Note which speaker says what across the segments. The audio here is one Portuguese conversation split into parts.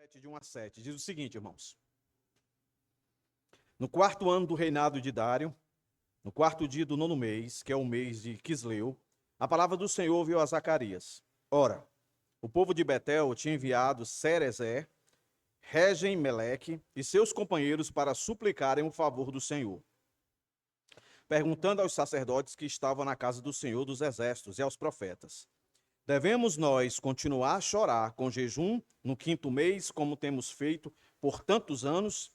Speaker 1: 7, de 1 a 7. Diz o seguinte, irmãos. No 4º ano do reinado de Dário, no 4º dia do 9º mês, que é o mês de Quisleu, a palavra do Senhor veio a Zacarias. Ora, o povo de Betel tinha enviado Cerezer, Regem-Meleque e seus companheiros para suplicarem o favor do Senhor, perguntando aos sacerdotes que estavam na casa do Senhor dos Exércitos e aos profetas: devemos nós continuar a chorar com jejum no 5º mês, como temos feito por tantos anos?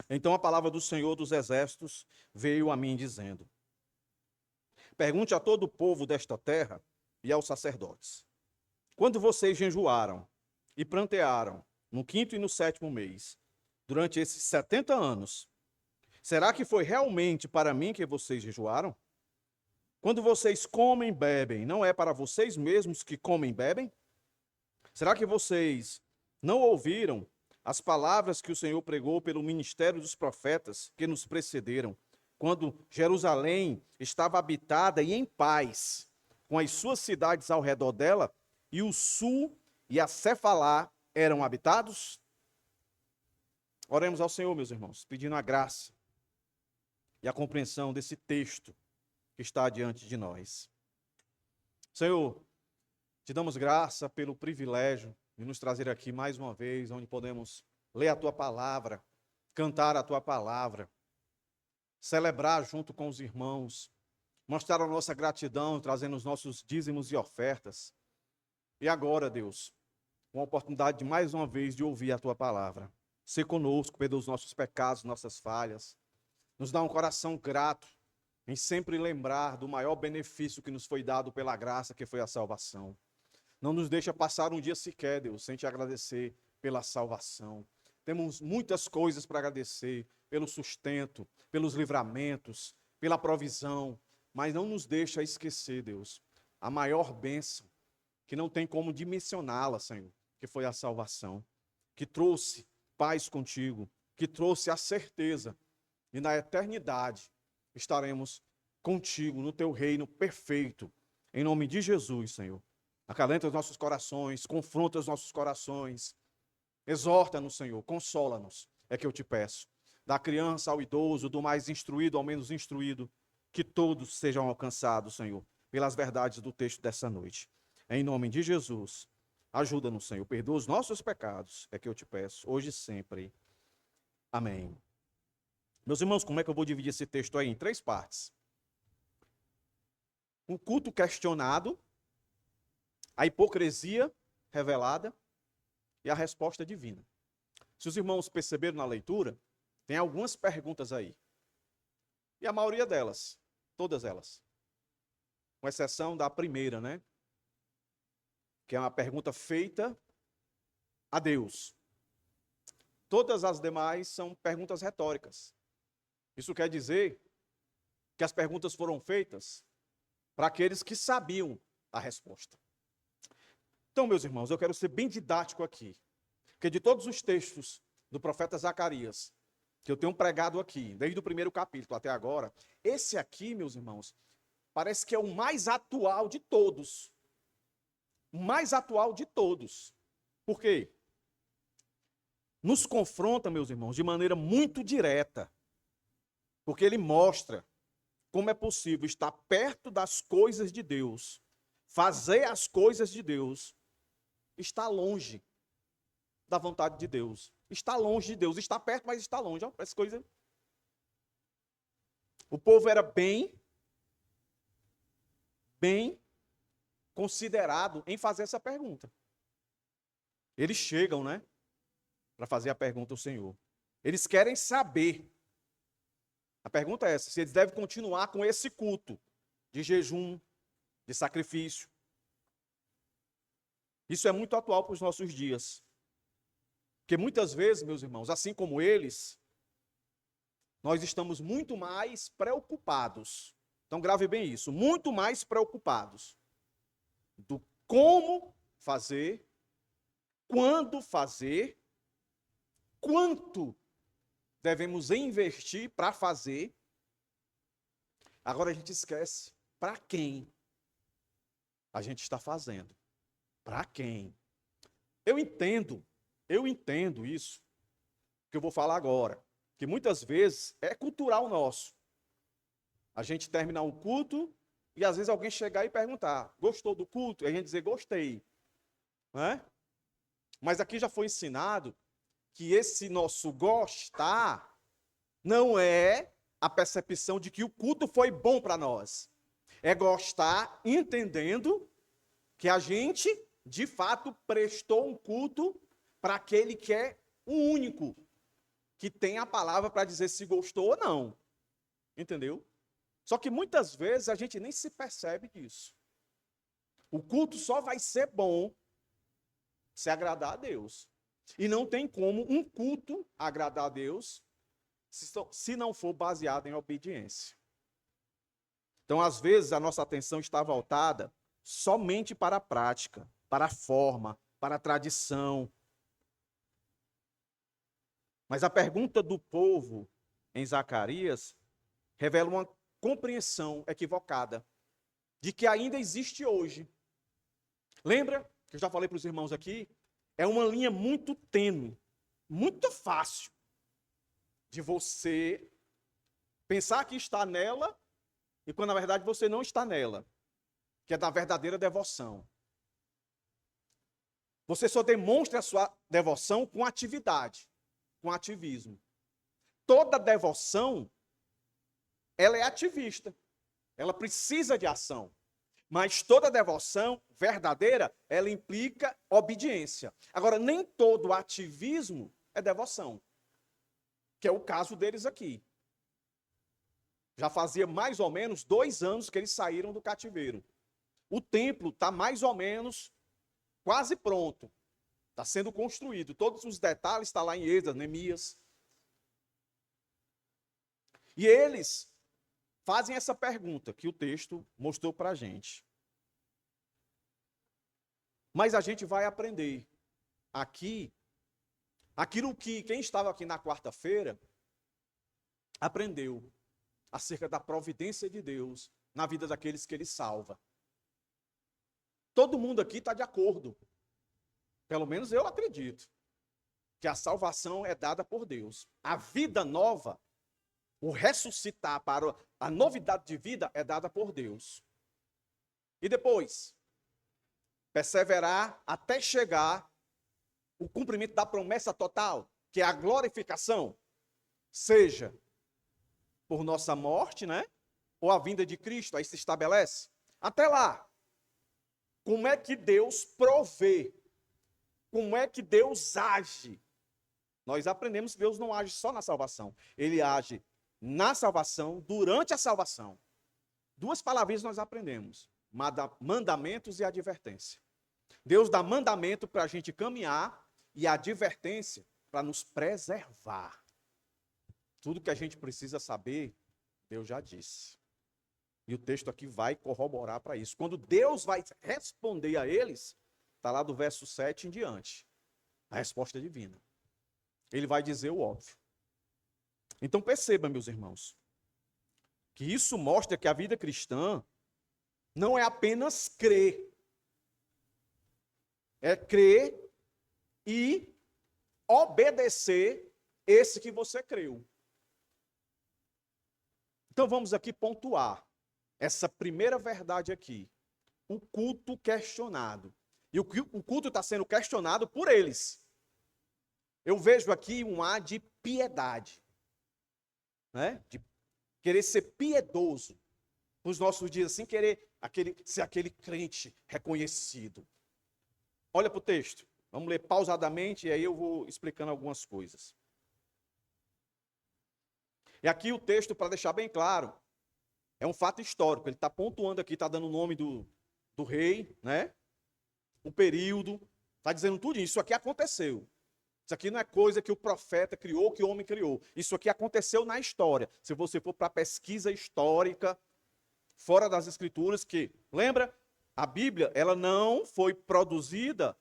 Speaker 1: Então a palavra do Senhor dos Exércitos veio a mim dizendo: pergunte a todo o povo desta terra e aos sacerdotes: quando vocês jejuaram e prantearam no 5º e no 7º mês, durante esses 70 anos, será que foi realmente para mim que vocês jejuaram? Quando vocês comem e bebem, não é para vocês mesmos que comem e bebem? Será que vocês não ouviram as palavras que o Senhor pregou pelo ministério dos profetas que nos precederam, quando Jerusalém estava habitada e em paz, com as suas cidades ao redor dela, e o sul e a Cefalá eram habitados? Oremos ao Senhor, meus irmãos, pedindo a graça e a compreensão desse texto que está diante de nós. Senhor, te damos graça pelo privilégio de nos trazer aqui mais uma vez, onde podemos ler a Tua palavra, cantar a Tua palavra, celebrar junto com os irmãos, mostrar a nossa gratidão, trazendo os nossos dízimos e ofertas. E agora, Deus, uma oportunidade de mais uma vez de ouvir a Tua palavra. Ser conosco, perdoa os nossos pecados, nossas falhas. Nos dá um coração grato em sempre lembrar do maior benefício que nos foi dado pela graça, que foi a salvação. Não nos deixa passar um dia sequer, Deus, sem te agradecer pela salvação. Temos muitas coisas para agradecer, pelo sustento, pelos livramentos, pela provisão, mas não nos deixa esquecer, Deus, a maior bênção, que não tem como dimensioná-la, Senhor, que foi a salvação, que trouxe paz contigo, que trouxe a certeza, e na eternidade estaremos contigo no teu reino perfeito, em nome de Jesus, Senhor. Acalenta os nossos corações, confronta os nossos corações, exorta-nos, Senhor, consola-nos, é que eu te peço. Da criança ao idoso, do mais instruído ao menos instruído, que todos sejam alcançados, Senhor, pelas verdades do texto dessa noite. Em nome de Jesus, ajuda-nos, Senhor, perdoa os nossos pecados, é que eu te peço, hoje e sempre. Amém. Meus irmãos, como é que eu vou dividir esse texto aí? Em 3 partes. O culto questionado, a hipocrisia revelada e a resposta divina. Se os irmãos perceberam na leitura, tem algumas perguntas aí. E a maioria delas, todas elas, com exceção da primeira, né? Que é uma pergunta feita a Deus. Todas as demais são perguntas retóricas. Isso quer dizer que as perguntas foram feitas para aqueles que sabiam a resposta. Então, meus irmãos, eu quero ser bem didático aqui, porque de todos os textos do profeta Zacarias, que eu tenho pregado aqui, desde o primeiro capítulo até agora, esse aqui, meus irmãos, parece que é o mais atual de todos. O mais atual de todos. Por quê? Nos confronta, meus irmãos, de maneira muito direta, porque ele mostra como é possível estar perto das coisas de Deus, fazer as coisas de Deus, está longe da vontade de Deus. Está longe de Deus. Está perto, mas está longe. Ó, essa coisa. O povo era bem considerado em fazer essa pergunta. Eles chegam, né? Para fazer a pergunta ao Senhor. Eles querem saber. A pergunta é essa: se eles devem continuar com esse culto de jejum, de sacrifício. Isso é muito atual para os nossos dias. Porque muitas vezes, meus irmãos, assim como eles, nós estamos muito mais preocupados. Então grave bem isso, muito mais preocupados do como fazer, quando fazer, quanto devemos investir para fazer. Agora a gente esquece para quem a gente está fazendo. Para quem? Eu entendo Eu entendo isso, que eu vou falar agora, que muitas vezes é cultural nosso. A gente terminar um culto e às vezes alguém chegar e perguntar, gostou do culto? E a gente dizer, gostei. Não é? Mas aqui já foi ensinado que esse nosso gostar não é a percepção de que o culto foi bom para nós. É gostar entendendo que a gente, de fato, prestou um culto para aquele que é o único, que tem a palavra para dizer se gostou ou não. Entendeu? Só que muitas vezes a gente nem se percebe disso. O culto só vai ser bom se agradar a Deus. E não tem como um culto agradar a Deus se não for baseado em obediência. Então, às vezes, a nossa atenção está voltada somente para a prática, para a forma, para a tradição. Mas a pergunta do povo em Zacarias revela uma compreensão equivocada de que ainda existe hoje. Lembra que eu já falei para os irmãos aqui? É uma linha muito tênue, muito fácil de você pensar que está nela e quando na verdade você não está nela, que é da verdadeira devoção. Você só demonstra a sua devoção com atividade, com ativismo. Toda devoção, ela é ativista, ela precisa de ação. Mas toda devoção verdadeira, ela implica obediência. Agora, nem todo ativismo é devoção, que é o caso deles aqui. Já fazia mais ou menos 2 anos que eles saíram do cativeiro. O templo está mais ou menos quase pronto. Está sendo construído. Todos os detalhes estão lá em Esdras, Neemias. E eles fazem essa pergunta que o texto mostrou para a gente. Mas a gente vai aprender aqui aquilo que quem estava aqui na quarta-feira aprendeu acerca da providência de Deus na vida daqueles que Ele salva. Todo mundo aqui está de acordo. Pelo menos eu acredito que a salvação é dada por Deus. A vida nova, o ressuscitar para a novidade de vida é dada por Deus. E depois, perseverar até chegar o cumprimento da promessa total, que é a glorificação, seja por nossa morte, né? Ou a vinda de Cristo, aí se estabelece. Até lá, como é que Deus provê? Como é que Deus age? Nós aprendemos que Deus não age só na salvação. Ele age na salvação, durante a salvação. 2 palavrinhas nós aprendemos. Mandamentos e advertência. Deus dá mandamento para a gente caminhar e advertência para nos preservar. Tudo que a gente precisa saber, Deus já disse. E o texto aqui vai corroborar para isso. Quando Deus vai responder a eles, está lá do verso 7 em diante. A resposta divina. Ele vai dizer o óbvio. Então perceba, meus irmãos, que isso mostra que a vida cristã não é apenas crer. É crer e obedecer esse que você creu. Então vamos aqui pontuar essa primeira verdade aqui. O culto questionado. E o culto está sendo questionado por eles. Eu vejo aqui um ar de piedade. Né? De querer ser piedoso. Nos nossos dias, assim, querer ser aquele crente reconhecido. Olha para o texto. Vamos ler pausadamente e aí eu vou explicando algumas coisas. E aqui o texto, para deixar bem claro, é um fato histórico. Ele está pontuando aqui, está dando o nome do rei, né? O período, está dizendo tudo isso. Isso aqui aconteceu. Isso aqui não é coisa que o profeta criou, que o homem criou. Isso aqui aconteceu na história. Se você for para a pesquisa histórica, fora das escrituras, que, lembra? A Bíblia, ela não foi produzida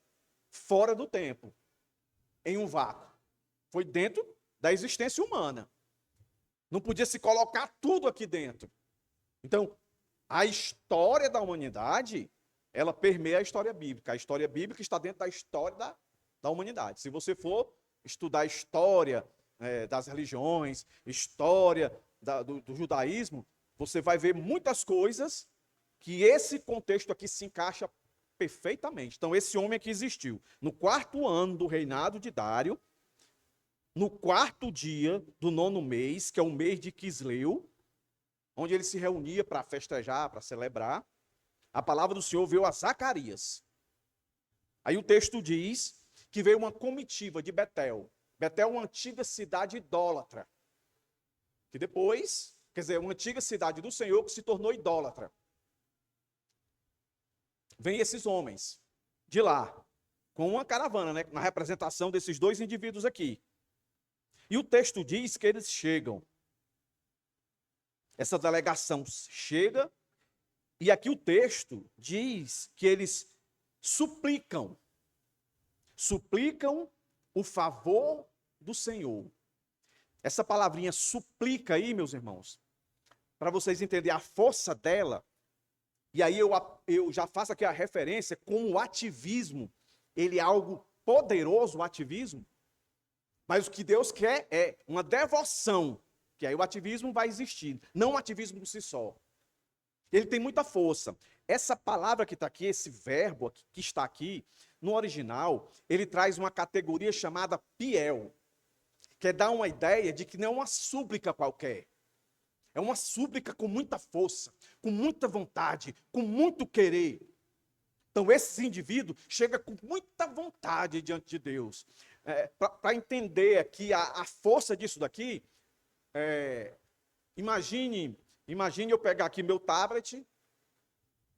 Speaker 1: fora do tempo, em um vácuo. Foi dentro da existência humana. Não podia se colocar tudo aqui dentro. Então, a história da humanidade, ela permeia a história bíblica. A história bíblica está dentro da história da humanidade. Se você for estudar a história das religiões, história do judaísmo, você vai ver muitas coisas que esse contexto aqui se encaixa perfeitamente. Então, esse homem aqui existiu. No 4º ano do reinado de Dário, no 4º dia do 9º mês, que é o mês de Quisleu, onde ele se reunia para festejar, para celebrar, a palavra do Senhor veio a Zacarias. Aí o texto diz que veio uma comitiva de Betel. Betel é uma antiga cidade idólatra. Que depois, quer dizer, uma antiga cidade do Senhor que se tornou idólatra. Vem esses homens de lá, com uma caravana, né, na representação desses dois indivíduos aqui. E o texto diz que eles chegam. Essa delegação chega, e aqui o texto diz que eles suplicam o favor do Senhor. Essa palavrinha suplica aí, meus irmãos, para vocês entenderem a força dela, e aí eu já faço aqui a referência como o ativismo, ele é algo poderoso, o ativismo, mas o que Deus quer é uma devoção, que aí o ativismo vai existir, não o ativismo por si só. Ele tem muita força. Essa palavra que está aqui, esse verbo que está aqui, no original, ele traz uma categoria chamada piel, que dá uma ideia de que não é uma súplica qualquer. É uma súplica com muita força, com muita vontade, com muito querer. Então, esse indivíduo chega com muita vontade diante de Deus. Para entender aqui a força disso daqui, imagine eu pegar aqui meu tablet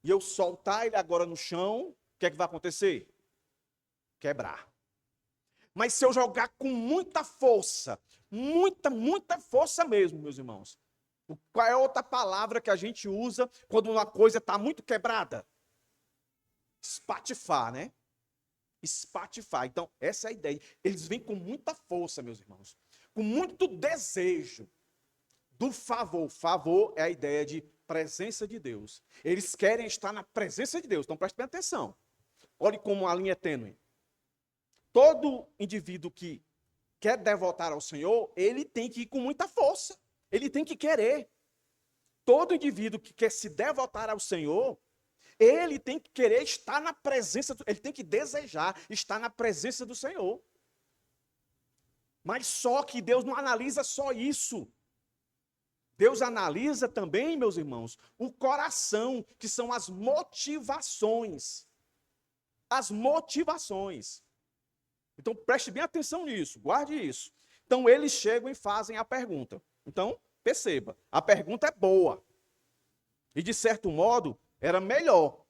Speaker 1: e eu soltar ele agora no chão, o que é que vai acontecer? Quebrar. Mas se eu jogar com muita força, muita força mesmo, meus irmãos. Qual é a outra palavra que a gente usa quando uma coisa está muito quebrada? Espatifar, né? Espatifar. Então, essa é a ideia. Eles vêm com muita força, meus irmãos. Com muito desejo do favor. Favor é a ideia de presença de Deus. Eles querem estar na presença de Deus. Então, preste bem atenção. Olhe como a linha é tênue. Todo indivíduo que quer devotar ao Senhor, ele tem que ir com muita força. Ele tem que querer. Todo indivíduo que quer se devotar ao Senhor, ele tem que querer estar na presença, ele tem que desejar estar na presença do Senhor. Mas só que Deus não analisa só isso. Deus analisa também, meus irmãos, o coração, que são as motivações. As motivações. Então, preste bem atenção nisso, guarde isso. Então, eles chegam e fazem a pergunta. Então, perceba, a pergunta é boa. E, de certo modo, era melhor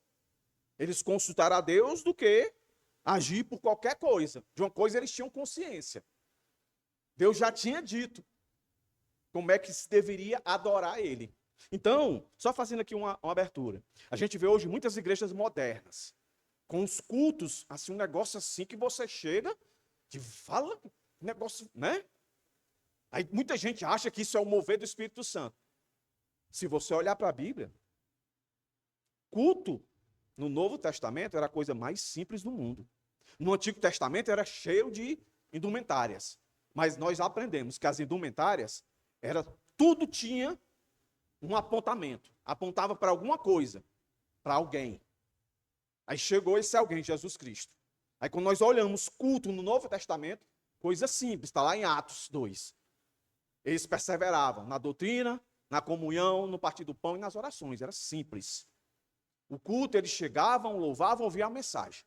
Speaker 1: eles consultar a Deus do que agir por qualquer coisa. De uma coisa eles tinham consciência. Deus já tinha dito como é que se deveria adorar Ele. Então, só fazendo aqui uma abertura. A gente vê hoje muitas igrejas modernas, com os cultos, assim, um negócio assim que você chega e fala, negócio, né? Aí muita gente acha que isso é o mover do Espírito Santo. Se você olhar para a Bíblia, culto no Novo Testamento era a coisa mais simples do mundo. No Antigo Testamento era cheio de indumentárias. Mas nós aprendemos que as indumentárias, tudo tinha um apontamento. Apontava para alguma coisa, para alguém. Aí chegou esse alguém, Jesus Cristo. Aí quando nós olhamos culto no Novo Testamento, coisa simples, está lá em Atos 2. Eles perseveravam na doutrina, na comunhão, no partir do pão e nas orações. Era simples. O culto, eles chegavam, louvavam, ouviam a mensagem.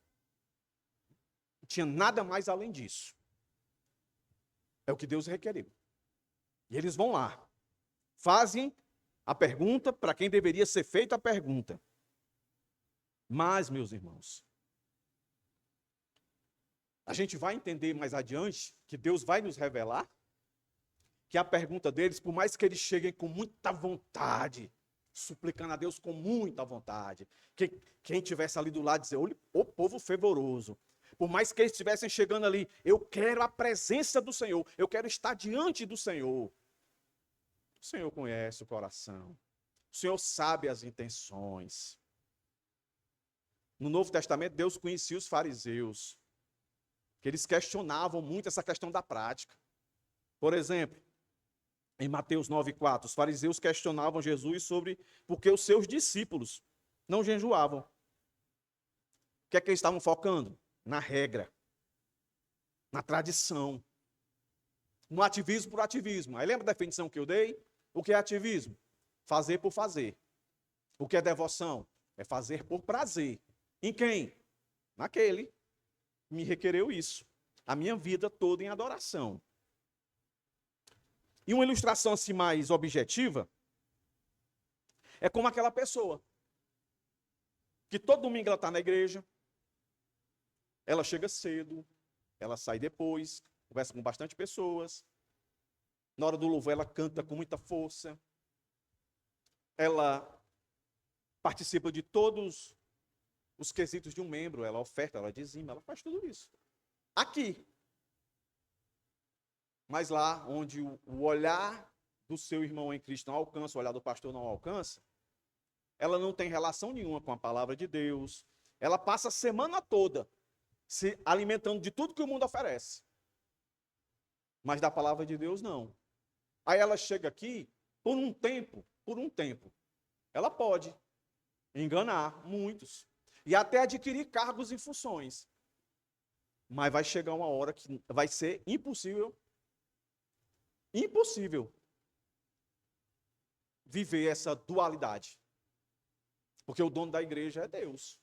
Speaker 1: Não tinha nada mais além disso. É o que Deus requeriu. E eles vão lá. Fazem a pergunta para quem deveria ser feita a pergunta. Mas, meus irmãos, a gente vai entender mais adiante que Deus vai nos revelar que a pergunta deles, por mais que eles cheguem com muita vontade, suplicando a Deus com muita vontade, que quem estivesse ali do lado dizer, olha, o povo fervoroso, por mais que eles estivessem chegando ali, eu quero a presença do Senhor, eu quero estar diante do Senhor. O Senhor conhece o coração, o Senhor sabe as intenções. No Novo Testamento, Deus conhecia os fariseus. que eles questionavam muito essa questão da prática. Por exemplo, em Mateus 9,4, os fariseus questionavam Jesus sobre por que os seus discípulos não jejuavam. O que é que eles estavam focando? Na regra, na tradição, no ativismo por ativismo. Aí lembra da definição que eu dei? O que é ativismo? Fazer por fazer. O que é devoção? É fazer por prazer. Em quem? Naquele que me requereu isso. A minha vida toda em adoração. E uma ilustração assim mais objetiva é como aquela pessoa que todo domingo ela está na igreja, ela chega cedo, ela sai depois, conversa com bastante pessoas, na hora do louvor ela canta com muita força, ela participa de todos os quesitos de um membro, ela oferta, ela dizima, ela faz tudo isso. Aqui. Mas lá onde o olhar do seu irmão em Cristo não alcança, o olhar do pastor não alcança, ela não tem relação nenhuma com a palavra de Deus, ela passa a semana toda se alimentando de tudo que o mundo oferece. Mas da palavra de Deus, não. Aí ela chega aqui, por um tempo, ela pode enganar muitos e até adquirir cargos e funções. Mas vai chegar uma hora que vai ser impossível viver essa dualidade. Porque o dono da igreja é Deus.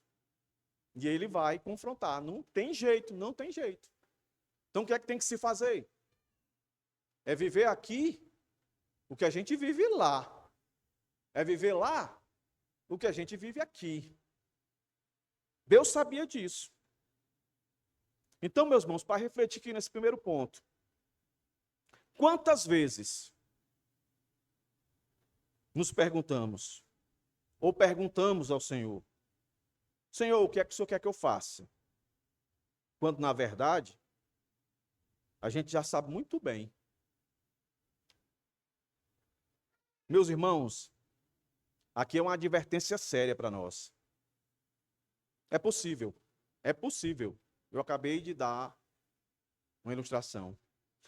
Speaker 1: E ele vai confrontar. Não tem jeito. Então o que é que tem que se fazer? É viver aqui o que a gente vive lá. É viver lá o que a gente vive aqui. Deus sabia disso. Então, meus irmãos, para refletir aqui nesse primeiro ponto. Quantas vezes nos perguntamos, ou perguntamos ao Senhor, Senhor, o que é que o Senhor quer que eu faça? Quando, na verdade, a gente já sabe muito bem. Meus irmãos, aqui é uma advertência séria para nós. É possível. Eu acabei de dar uma ilustração.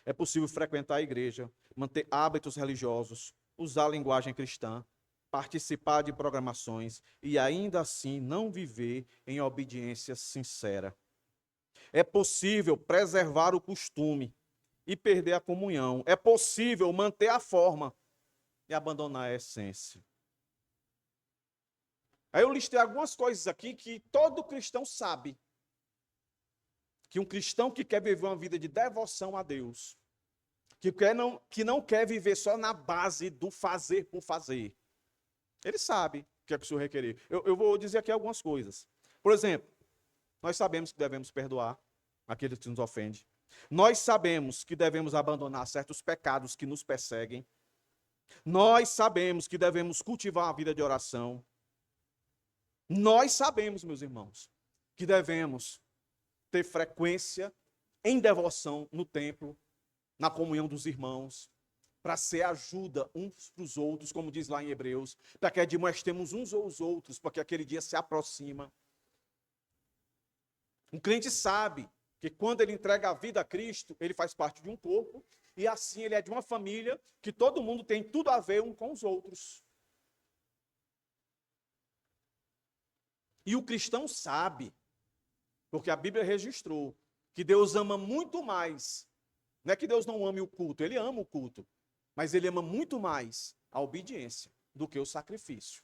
Speaker 1: É possível frequentar a igreja, manter hábitos religiosos, usar a linguagem cristã, participar de programações e ainda assim não viver em obediência sincera. É possível preservar o costume e perder a comunhão. É possível manter a forma e abandonar a essência. Aí eu listei algumas coisas aqui que todo cristão sabe. Que um cristão que quer viver uma vida de devoção a Deus, que não quer viver só na base do fazer por fazer, ele sabe o que é que o Senhor requerer. Eu vou dizer aqui algumas coisas. Por exemplo, nós sabemos que devemos perdoar aqueles que nos ofendem. Nós sabemos que devemos abandonar certos pecados que nos perseguem. Nós sabemos que devemos cultivar uma vida de oração. Nós sabemos, meus irmãos, que devemos ter frequência em devoção no templo, na comunhão dos irmãos, para ser ajuda uns para os outros, como diz lá em Hebreus, para que admoestemos uns aos outros, porque aquele dia se aproxima. Um crente sabe que quando ele entrega a vida a Cristo, ele faz parte de um corpo, e assim ele é de uma família que todo mundo tem tudo a ver um com os outros. E o cristão sabe, porque a Bíblia registrou, que Deus ama muito mais. Não é que Deus não ame o culto, ele ama o culto. Mas ele ama muito mais a obediência do que o sacrifício.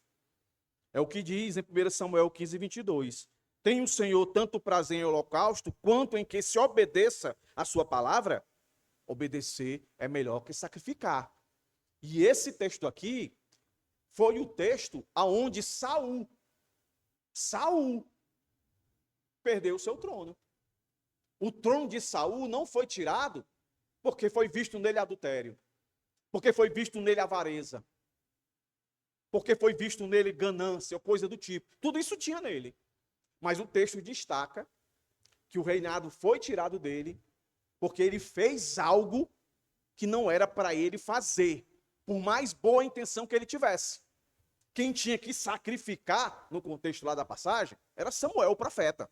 Speaker 1: É o que diz em 1 Samuel 15, 22. Tem o Senhor tanto prazer em holocausto, quanto em que se obedeça a sua palavra? Obedecer é melhor que sacrificar. E esse texto aqui foi o texto aonde Saul perdeu o seu trono. O trono de Saul não foi tirado porque foi visto nele adultério, porque foi visto nele avareza, porque foi visto nele ganância ou coisa do tipo. Tudo isso tinha nele. Mas o texto destaca que o reinado foi tirado dele porque ele fez algo que não era para ele fazer, por mais boa intenção que ele tivesse. Quem tinha que sacrificar, no contexto lá da passagem, era Samuel, o profeta.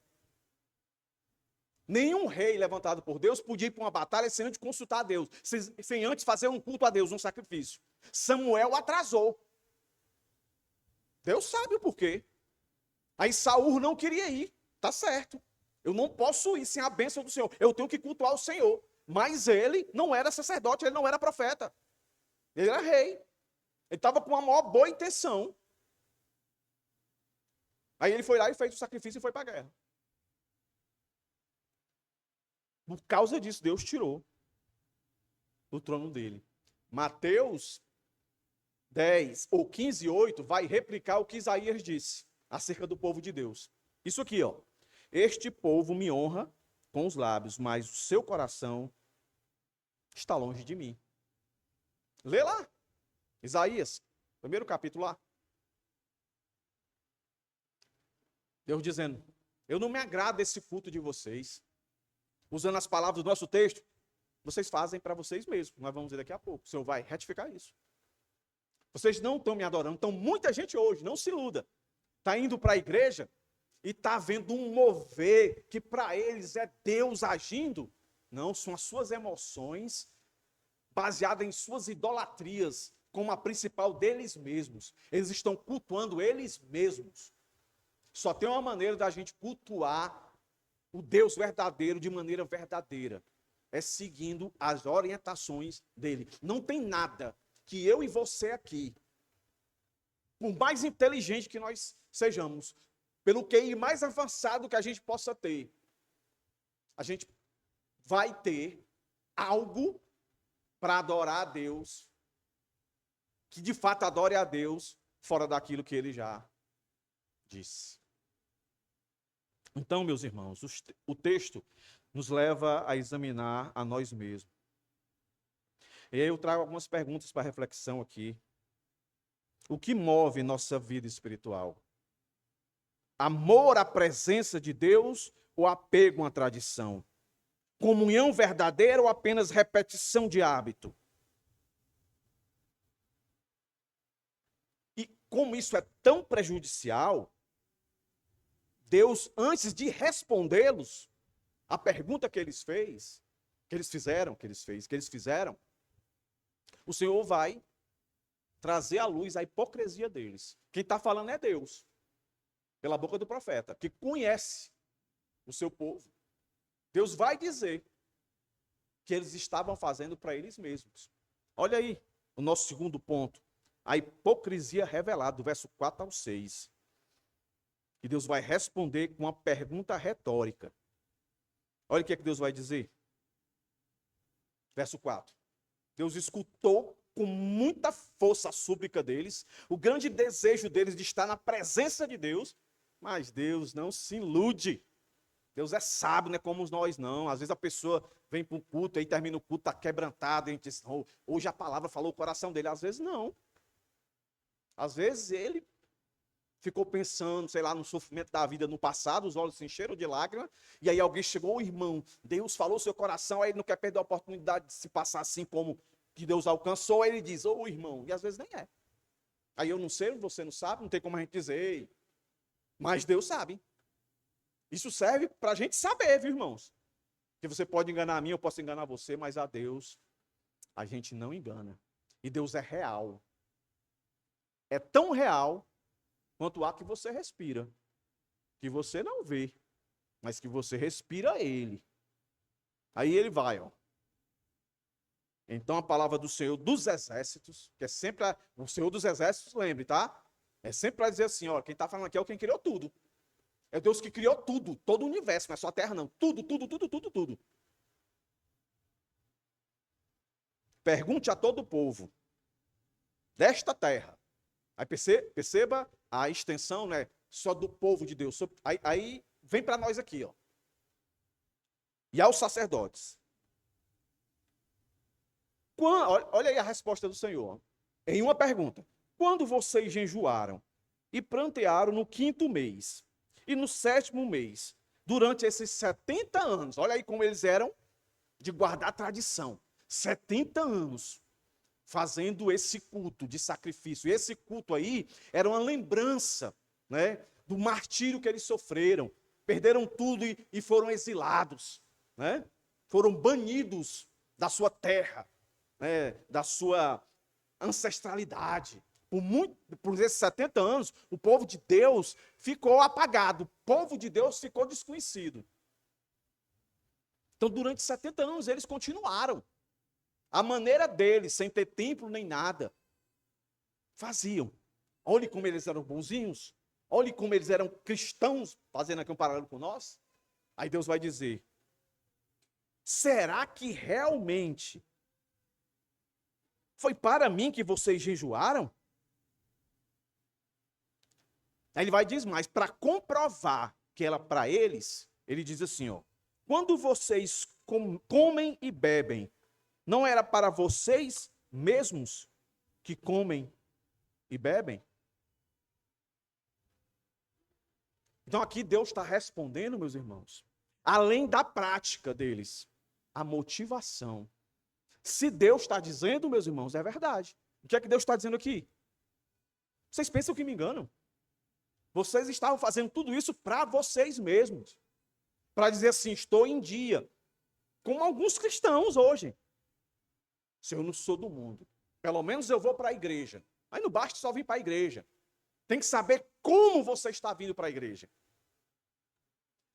Speaker 1: Nenhum rei levantado por Deus podia ir para uma batalha sem antes consultar a Deus, sem antes fazer um culto a Deus, um sacrifício. Samuel atrasou. Deus sabe o porquê. Aí Saul não queria ir. Tá certo. Eu não posso ir sem a bênção do Senhor. Eu tenho que cultuar o Senhor. Mas ele não era sacerdote, ele não era profeta. Ele era rei. Ele estava com uma maior boa intenção. Aí ele foi lá e fez o sacrifício e foi para a guerra. Por causa disso, Deus tirou o trono dele. Mateus 10 ou 15:8 vai replicar o que Isaías disse acerca do povo de Deus. Isso aqui, ó. Este povo me honra com os lábios, mas o seu coração está longe de mim. Lê lá. Isaías, primeiro capítulo lá. Deus dizendo: eu não me agrado desse culto de vocês. Usando as palavras do nosso texto, vocês fazem para vocês mesmos. Nós vamos ver daqui a pouco. O Senhor vai retificar isso. Vocês não estão me adorando. Então, muita gente hoje, não se iluda, está indo para a igreja e está vendo um mover que para eles é Deus agindo. Não, são as suas emoções baseadas em suas idolatrias, como a principal deles mesmos. Eles estão cultuando eles mesmos. Só tem uma maneira da gente cultuar o Deus verdadeiro de maneira verdadeira. É seguindo as orientações dele. Não tem nada que eu e você aqui, por mais inteligente que nós sejamos, pelo QI mais avançado que a gente possa ter, a gente vai ter algo para adorar a Deus, que de fato adore a Deus, fora daquilo que ele já disse. Então, meus irmãos, o texto nos leva a examinar a nós mesmos. E aí eu trago algumas perguntas para reflexão aqui. O que move nossa vida espiritual? Amor à presença de Deus ou apego à tradição? Comunhão verdadeira ou apenas repetição de hábito? E como isso é tão prejudicial, Deus, antes de respondê-los, a pergunta que eles fizeram, o Senhor vai trazer à luz a hipocrisia deles. Quem está falando é Deus, pela boca do profeta, que conhece o seu povo. Deus vai dizer que eles estavam fazendo para eles mesmos. Olha aí o nosso segundo ponto, a hipocrisia revelada, do verso 4 ao 6. E Deus vai responder com uma pergunta retórica. Olha o que é que Deus vai dizer. Verso 4. Deus escutou com muita força a súplica deles, o grande desejo deles de estar na presença de Deus, mas Deus não se ilude. Deus é sábio, não é como nós não. Às vezes a pessoa vem para um culto, aí termina o culto, está quebrantado, e a gente diz, oh, hoje a palavra falou o coração dele. Às vezes não. Às vezes ele ficou pensando, sei lá, no sofrimento da vida no passado, os olhos se encheram de lágrimas, e aí alguém chegou, irmão, Deus falou o seu coração, aí ele não quer perder a oportunidade de se passar assim como que Deus alcançou, aí ele diz, irmão, e às vezes nem é. Aí eu não sei, você não sabe, não tem como a gente dizer, mas Deus sabe. Isso serve para a gente saber, viu, irmãos? Que você pode enganar a mim, eu posso enganar você, mas a Deus a gente não engana. E Deus é real. É tão real quanto o ar que você respira, que você não vê, mas que você respira ele. Aí ele vai, ó. Então a palavra do Senhor dos Exércitos, que é sempre o Senhor dos Exércitos, lembre, tá? É sempre para dizer assim, ó, quem está falando aqui é o quem criou tudo. É Deus que criou tudo, todo o universo, não é só a terra não. Tudo, tudo, tudo, tudo, tudo. Pergunte a todo o povo desta terra. Aí perceba a extensão, né? Só do povo de Deus. Aí vem para nós aqui, ó. E aos sacerdotes. Olha aí a resposta do Senhor. Em uma pergunta. Quando vocês jejuaram e prantearam no 5º mês e no 7º mês, durante esses 70 anos, olha aí como eles eram de guardar a tradição. 70 anos. Fazendo esse culto de sacrifício. E esse culto aí era uma lembrança, né, do martírio que eles sofreram, perderam tudo e foram exilados, né? Foram banidos da sua terra, né? Da sua ancestralidade. Por esses 70 anos, o povo de Deus ficou apagado, o povo de Deus ficou desconhecido. Então, durante 70 anos, eles continuaram. A maneira deles, sem ter templo nem nada, faziam. Olhe como eles eram bonzinhos, olhe como eles eram cristãos, fazendo aqui um paralelo com nós. Aí Deus vai dizer, será que realmente foi para mim que vocês jejuaram? Aí ele vai dizer mais, para comprovar que ela para eles, ele diz assim, ó, quando vocês comem e bebem, não era para vocês mesmos que comem e bebem? Então aqui Deus está respondendo, meus irmãos, além da prática deles, a motivação. Se Deus está dizendo, meus irmãos, é verdade. O que é que Deus está dizendo aqui? Vocês pensam que me enganam? Vocês estavam fazendo tudo isso para vocês mesmos. Para dizer assim, estou em dia. Como alguns cristãos hoje. Se eu não sou do mundo, pelo menos eu vou para a igreja. Mas não basta só vir para a igreja. Tem que saber como você está vindo para a igreja.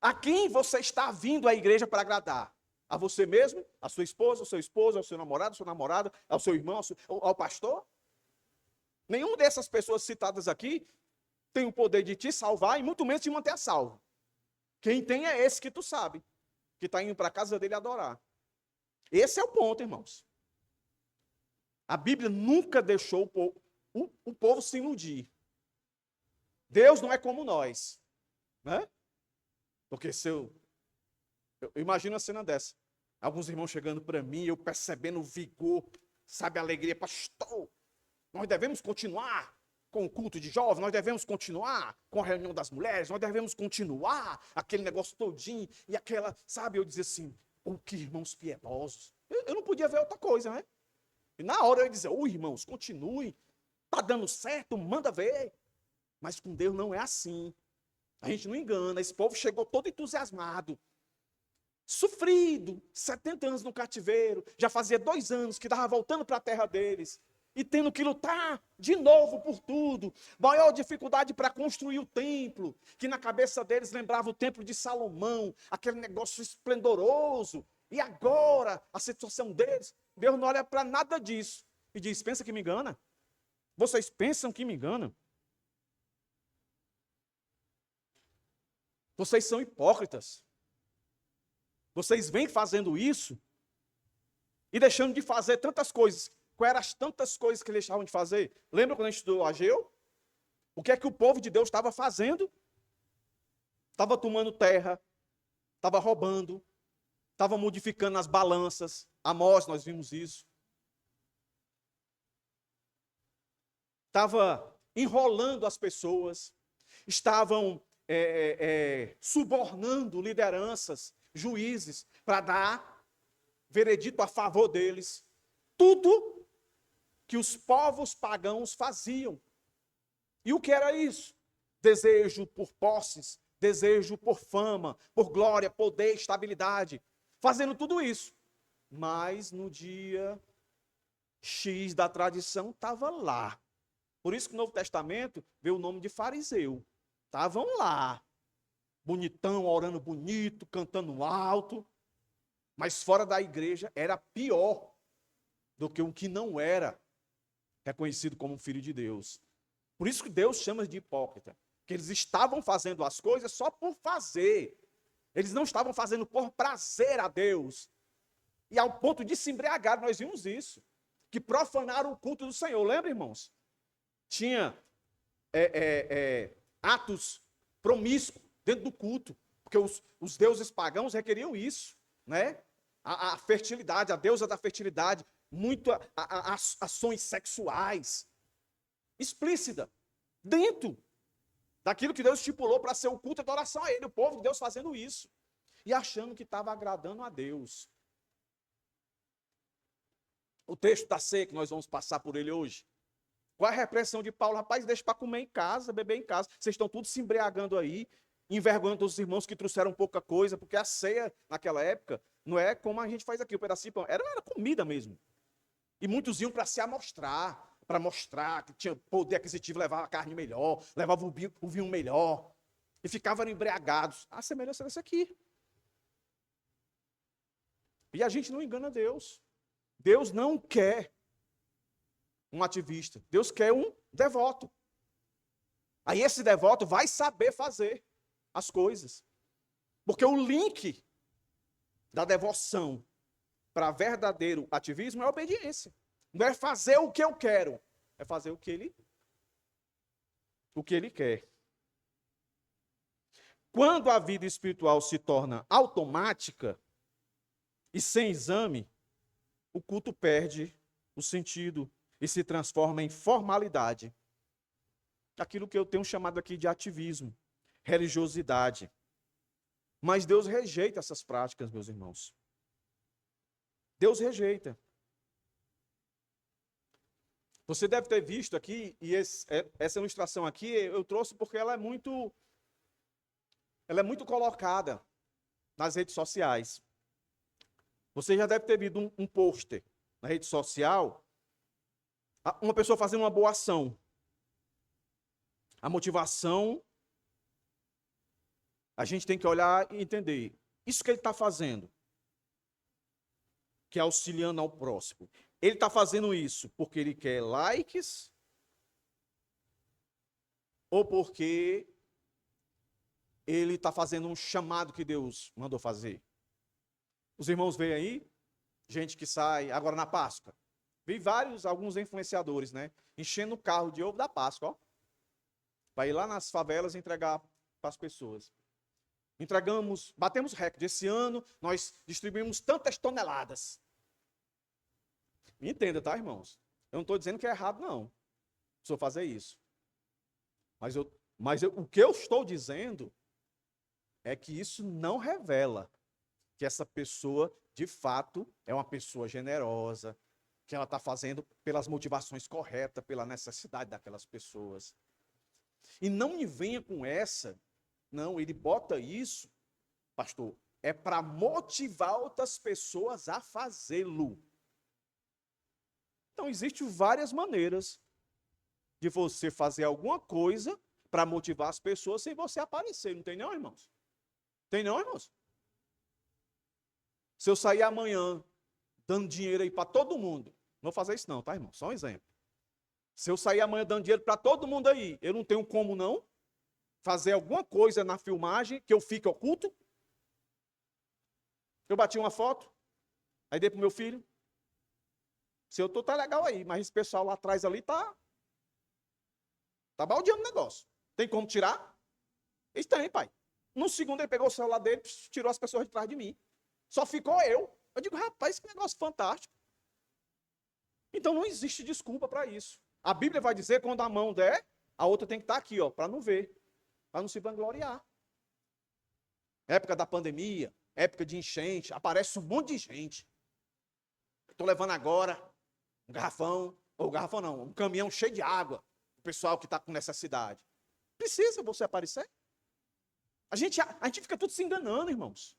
Speaker 1: A quem você está vindo à igreja para agradar? A você mesmo? A sua esposa, ao seu esposo, ao seu namorado, ao seu namorado, ao seu irmão, ao pastor? Nenhuma dessas pessoas citadas aqui tem o poder de te salvar e muito menos te manter a salvo. Quem tem é esse que tu sabe, que está indo para a casa dele adorar. Esse é o ponto, irmãos. A Bíblia nunca deixou o povo se iludir. Deus não é como nós, né? Porque se eu imagino uma cena dessa. Alguns irmãos chegando para mim, eu percebendo o vigor, sabe, a alegria. Pastor, nós devemos continuar com o culto de jovens, nós devemos continuar com a reunião das mulheres, nós devemos continuar aquele negócio todinho, e aquela, sabe, eu dizia assim, que irmãos piedosos. Eu não podia ver outra coisa, né? E na hora eu ia dizer, irmãos, continue, tá dando certo, manda ver. Mas com Deus não é assim. A gente não engana, esse povo chegou todo entusiasmado, sofrido, 70 anos no cativeiro, já fazia 2 anos que estava voltando para a terra deles, e tendo que lutar de novo por tudo, maior dificuldade para construir o templo, que na cabeça deles lembrava o templo de Salomão, aquele negócio esplendoroso, e agora a situação deles, Deus não olha para nada disso, e diz, pensa que me engana? Vocês pensam que me enganam? Vocês são hipócritas. Vocês vêm fazendo isso e deixando de fazer tantas coisas. Quais eram as tantas coisas que eles deixavam de fazer? Lembra quando a gente estudou Ageu? O que é que o povo de Deus estava fazendo? Estava tomando terra, estava roubando, estava modificando as balanças. Amós, nós vimos isso. Estava enrolando as pessoas, estavam subornando lideranças, juízes, para dar veredito a favor deles. Tudo que os povos pagãos faziam. E o que era isso? Desejo por posses, desejo por fama, por glória, poder, estabilidade. Fazendo tudo isso. Mas no dia X da tradição estava lá. Por isso que no Novo Testamento vê o nome de fariseu. Estavam lá, bonitão, orando bonito, cantando alto, mas fora da igreja era pior do que o que não era reconhecido como filho de Deus. Por isso que Deus chama de hipócrita, que eles estavam fazendo as coisas só por fazer. Eles não estavam fazendo por prazer a Deus. E ao ponto de se embriagar, nós vimos isso, que profanaram o culto do Senhor. Lembra, irmãos? Tinha atos promíscuos dentro do culto, porque os deuses pagãos requeriam isso, né? A fertilidade, a deusa da fertilidade, muito ações sexuais, explícita, dentro daquilo que Deus estipulou para ser o culto e adoração a Ele, o povo de Deus fazendo isso, e achando que estava agradando a Deus. O texto da ceia que nós vamos passar por ele hoje, qual é a repreensão de Paulo? Rapaz, deixa para comer em casa, beber em casa. Vocês estão todos se embriagando aí. envergonhando os irmãos que trouxeram pouca coisa, porque a ceia naquela época não é como a gente faz aqui, o pedacinho de pão, era comida mesmo. E muitos iam para se amostrar, para mostrar que tinha poder aquisitivo, levava a carne melhor, levava o vinho melhor, e ficavam embriagados. A semelhança dessa aqui. E a gente não engana Deus. Deus não quer um ativista. Deus quer um devoto. Aí esse devoto vai saber fazer as coisas. Porque o link da devoção para verdadeiro ativismo é a obediência. Não é fazer o que eu quero, é fazer o que ele quer. Quando a vida espiritual se torna automática e sem exame, o culto perde o sentido e se transforma em formalidade. Aquilo que eu tenho chamado aqui de ativismo, religiosidade. Mas Deus rejeita essas práticas, meus irmãos. Deus rejeita. Você deve ter visto aqui, e essa ilustração aqui eu trouxe porque ela é muito colocada nas redes sociais. Você já deve ter visto um pôster na rede social, uma pessoa fazendo uma boa ação. A motivação, a gente tem que olhar e entender. Isso que ele está fazendo, que é auxiliando ao próximo, ele está fazendo isso porque ele quer likes ou porque ele está fazendo um chamado que Deus mandou fazer? Os irmãos veem aí, gente que sai agora na Páscoa. Vi alguns influenciadores, né? Enchendo o carro de ovo da Páscoa, ó. Vai ir lá nas favelas entregar para as pessoas. Batemos recorde. Esse ano nós distribuímos tantas toneladas. Me entenda, tá, irmãos? Eu não estou dizendo que é errado, não. Se eu fazer isso. Mas o que eu estou dizendo é que isso não revela que essa pessoa, de fato, é uma pessoa generosa, que ela está fazendo pelas motivações corretas, pela necessidade daquelas pessoas. E não me venha com essa, não, ele bota isso, pastor, é para motivar outras pessoas a fazê-lo. Então, existem várias maneiras de você fazer alguma coisa para motivar as pessoas sem você aparecer. Não tem não, irmãos? Tem não, irmãos? Se eu sair amanhã dando dinheiro aí para todo mundo, não vou fazer isso não, tá, irmão? Só um exemplo. Se eu sair amanhã dando dinheiro para todo mundo aí, eu não tenho como não fazer alguma coisa na filmagem que eu fique oculto? Eu bati uma foto, aí dei pro meu filho. Se eu tô, tá legal aí, mas esse pessoal lá atrás ali tá baldeando o negócio. Tem como tirar? Eles têm, pai. No segundo ele pegou o celular dele, tirou as pessoas de trás de mim. Só ficou eu. Eu digo, rapaz, que negócio fantástico. Então não existe desculpa para isso. A Bíblia vai dizer que quando a mão der, a outra tem que estar aqui, ó, para não ver, para não se vangloriar. Época da pandemia, época de enchente, aparece um monte de gente. Estou levando agora um garrafão, ou garrafão não, um caminhão cheio de água, o pessoal que está com necessidade. Precisa você aparecer? A gente fica tudo se enganando, irmãos.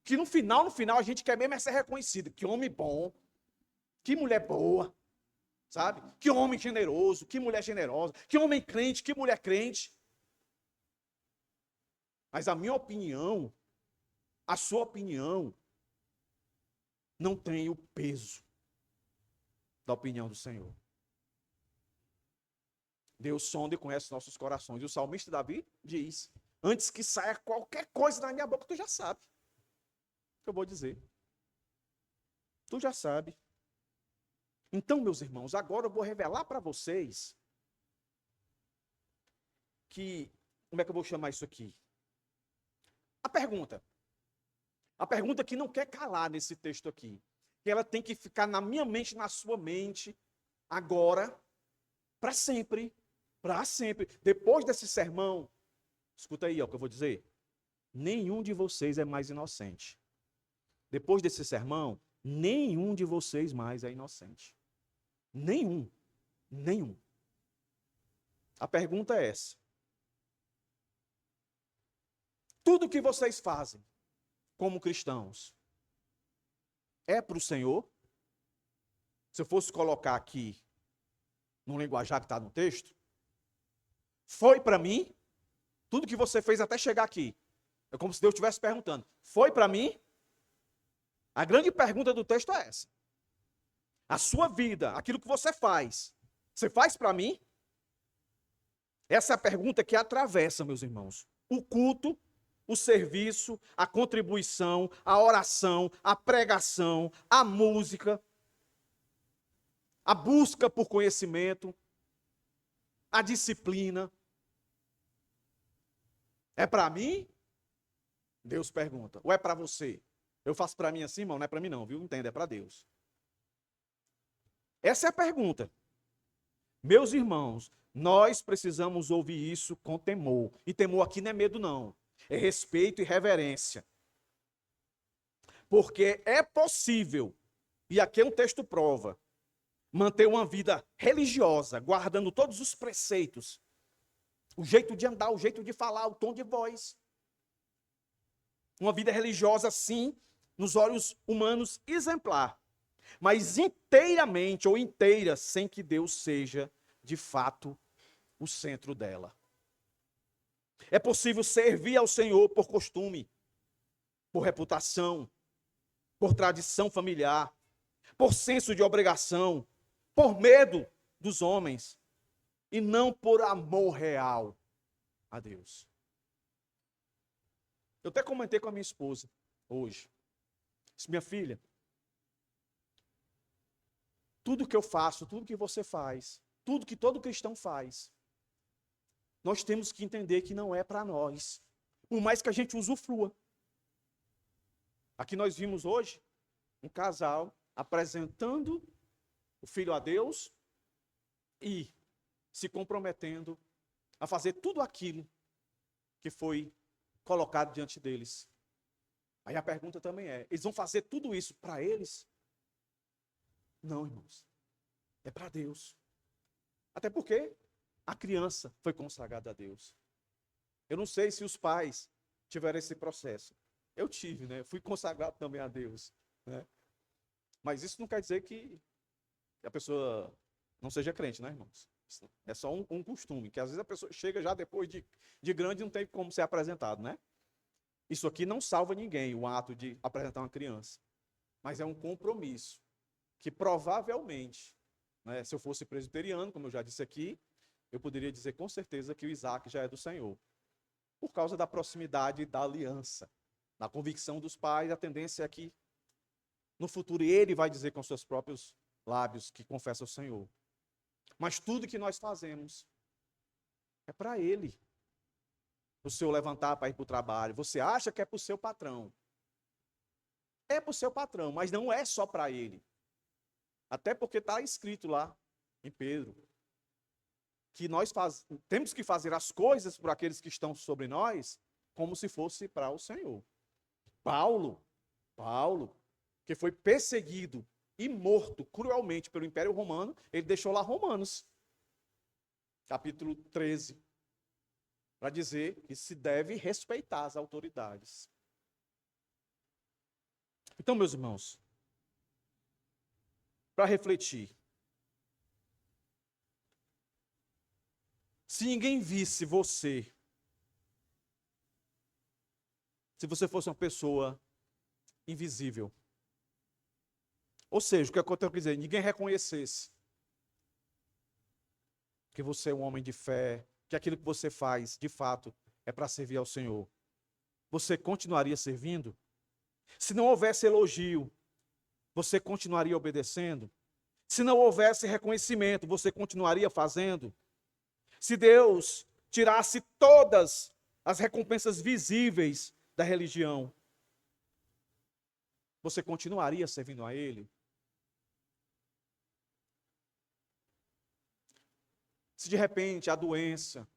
Speaker 1: Que no final, a gente quer mesmo ser reconhecido. Que homem bom, que mulher boa, sabe? Que homem generoso, que mulher generosa, que homem crente, que mulher crente. Mas a minha opinião, a sua opinião, não tem o peso da opinião do Senhor. Deus sonda e conhece nossos corações. E o salmista Davi diz, antes que saia qualquer coisa da minha boca, tu já sabe o que eu vou dizer. Tu já sabe. Então, meus irmãos, agora eu vou revelar para vocês que, como é que eu vou chamar isso aqui? A pergunta que não quer calar nesse texto aqui, que ela tem que ficar na minha mente, na sua mente, agora, para sempre, depois desse sermão, escuta aí ó, o que eu vou dizer, nenhum de vocês é mais inocente. Depois desse sermão, nenhum de vocês mais é inocente. Nenhum. A pergunta é essa. Tudo que vocês fazem como cristãos é para o Senhor? Se eu fosse colocar aqui no linguajar que está no texto, foi para mim? Tudo que você fez até chegar aqui. É como se Deus estivesse perguntando: foi para mim? A grande pergunta do texto é essa. A sua vida, aquilo que você faz para mim? Essa é a pergunta que atravessa, meus irmãos, o culto, o serviço, a contribuição, a oração, a pregação, a música, a busca por conhecimento, a disciplina. É para mim? Deus pergunta. Ou é para você? Eu faço para mim assim, irmão? Não é para mim não, viu? Entenda, é para Deus. Essa é a pergunta. Meus irmãos, nós precisamos ouvir isso com temor. E temor aqui não é medo, não. É respeito e reverência. Porque é possível, e aqui é um texto prova, manter uma vida religiosa, guardando todos os preceitos, o jeito de andar, o jeito de falar, o tom de voz. Uma vida religiosa, sim, nos olhos humanos, exemplar. Mas inteiramente ou inteira, sem que Deus seja, de fato, o centro dela. É possível servir ao Senhor por costume, por reputação, por tradição familiar, por senso de obrigação, por medo dos homens, e não por amor real a Deus. Eu até comentei com a minha esposa hoje. Disse: minha filha, tudo que eu faço, tudo que você faz, tudo que todo cristão faz, nós temos que entender que não é para nós, por mais que a gente usufrua. Aqui nós vimos hoje um casal apresentando o filho a Deus e se comprometendo a fazer tudo aquilo que foi colocado diante deles. Aí a pergunta também é: eles vão fazer tudo isso para eles? Não, irmãos. É para Deus. Até porque a criança foi consagrada a Deus. Eu não sei se os pais tiveram esse processo. Eu tive, né? Fui consagrado também a Deus, né? Mas isso não quer dizer que a pessoa não seja crente, né, irmãos? É só um costume, que às vezes a pessoa chega já depois de grande e não tem como ser apresentado, né? Isso aqui não salva ninguém, o ato de apresentar uma criança. Mas é um compromisso que provavelmente, né, se eu fosse presbiteriano, como eu já disse aqui, eu poderia dizer com certeza que o Isaac já é do Senhor. Por causa da proximidade da aliança, da convicção dos pais, a tendência é que no futuro ele vai dizer com seus próprios lábios que confessa o Senhor. Mas tudo que nós fazemos é para ele. O seu levantar para ir para o trabalho. Você acha que é para o seu patrão. É para o seu patrão, mas não é só para ele. Até porque está escrito lá em Pedro que nós temos que fazer as coisas por aqueles que estão sobre nós como se fosse para o Senhor. Paulo, que foi perseguido e morto cruelmente pelo Império Romano, ele deixou lá Romanos, capítulo 13, para dizer que se deve respeitar as autoridades. Então, meus irmãos, para refletir, se ninguém visse você, se você fosse uma pessoa invisível, ou seja, o que eu quero dizer, ninguém reconhecesse que você é um homem de fé, que aquilo que você faz, de fato, é para servir ao Senhor, você continuaria servindo? Se não houvesse elogio, você continuaria obedecendo? Se não houvesse reconhecimento, você continuaria fazendo? Se Deus tirasse todas as recompensas visíveis da religião, você continuaria servindo a Ele? Se de repente a doença,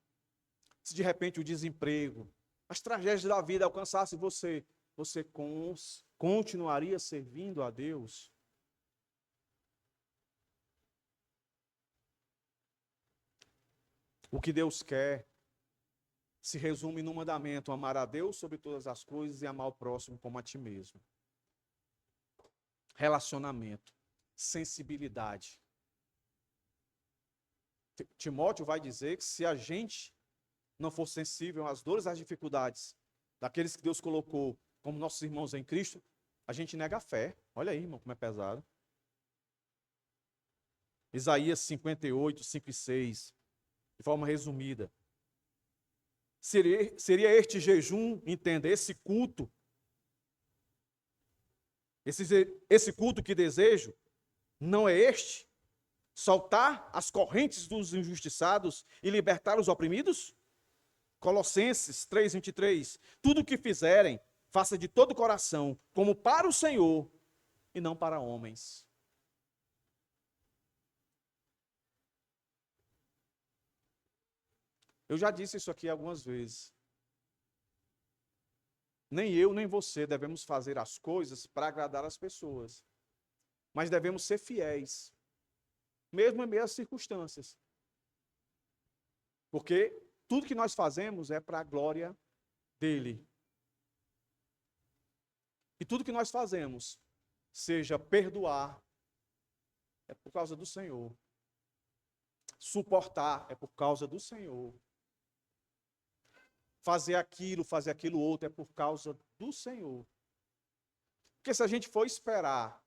Speaker 1: se de repente o desemprego, as tragédias da vida alcançassem você, você continuaria servindo a Deus? O que Deus quer se resume no mandamento: amar a Deus sobre todas as coisas e amar o próximo como a ti mesmo. Relacionamento, sensibilidade. Timóteo vai dizer que se a gente não for sensível às dores e às dificuldades daqueles que Deus colocou como nossos irmãos em Cristo, a gente nega a fé. Olha aí, irmão, como é pesado. Isaías 58, 5 e 6, de forma resumida. Seria este jejum, entenda, esse culto, esse culto que desejo, não é este? Soltar as correntes dos injustiçados e libertar os oprimidos? Colossenses 3, 23. Tudo o que fizerem, faça de todo o coração, como para o Senhor e não para homens. Eu já disse isso aqui algumas vezes. Nem eu, nem você devemos fazer as coisas para agradar as pessoas. Mas devemos ser fiéis, mesmo em meio às circunstâncias. Porque tudo que nós fazemos é para a glória dele. E tudo que nós fazemos, seja perdoar, é por causa do Senhor. Suportar é por causa do Senhor. Fazer aquilo outro é por causa do Senhor. Porque se a gente for esperar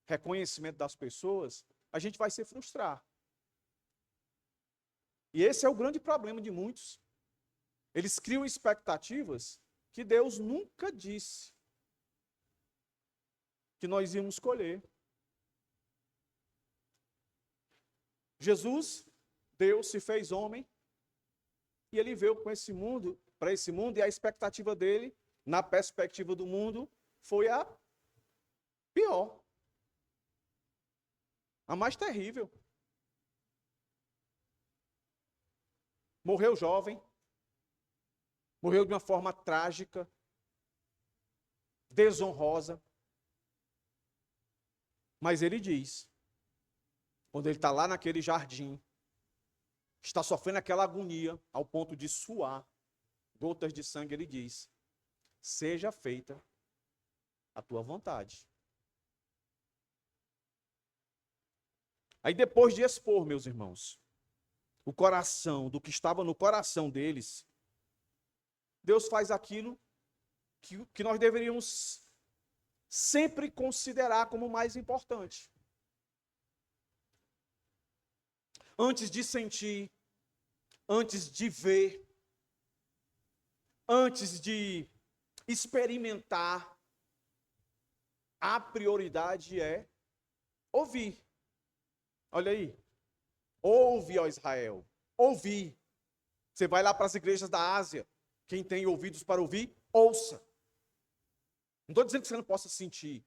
Speaker 1: reconhecimento das pessoas, a gente vai se frustrar. E esse é o grande problema de muitos. Eles criam expectativas que Deus nunca disse que nós íamos colher. Jesus, Deus se fez homem, e ele veio com esse mundo, para esse mundo, e a expectativa dele, na perspectiva do mundo, foi a pior. A mais terrível. Morreu jovem, morreu de uma forma trágica, desonrosa. Mas ele diz, quando ele está lá naquele jardim, está sofrendo aquela agonia, ao ponto de suar gotas de sangue, ele diz: seja feita a tua vontade. Aí depois de expor, meus irmãos, o coração, do que estava no coração deles, Deus faz aquilo que nós deveríamos sempre considerar como mais importante. Antes de sentir, antes de ver, antes de experimentar, a prioridade é ouvir. Olha aí. Ouve, ó Israel. Ouvir. Você vai lá para as igrejas da Ásia. Quem tem ouvidos para ouvir, ouça. Não estou dizendo que você não possa sentir.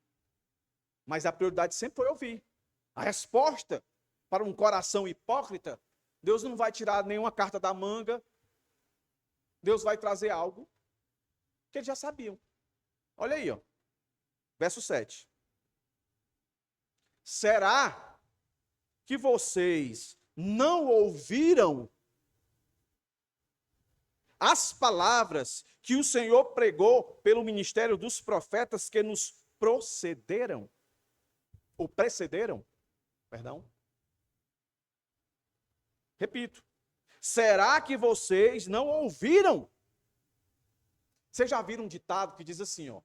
Speaker 1: Mas a prioridade sempre foi ouvir. A resposta para um coração hipócrita, Deus não vai tirar nenhuma carta da manga. Deus vai trazer algo que eles já sabiam. Olha aí, ó. Verso 7. Será que vocês não ouviram as palavras que o Senhor pregou pelo ministério dos profetas que nos precederam? Perdão. Repito. Será que vocês não ouviram? Vocês já viram um ditado que diz assim, ó: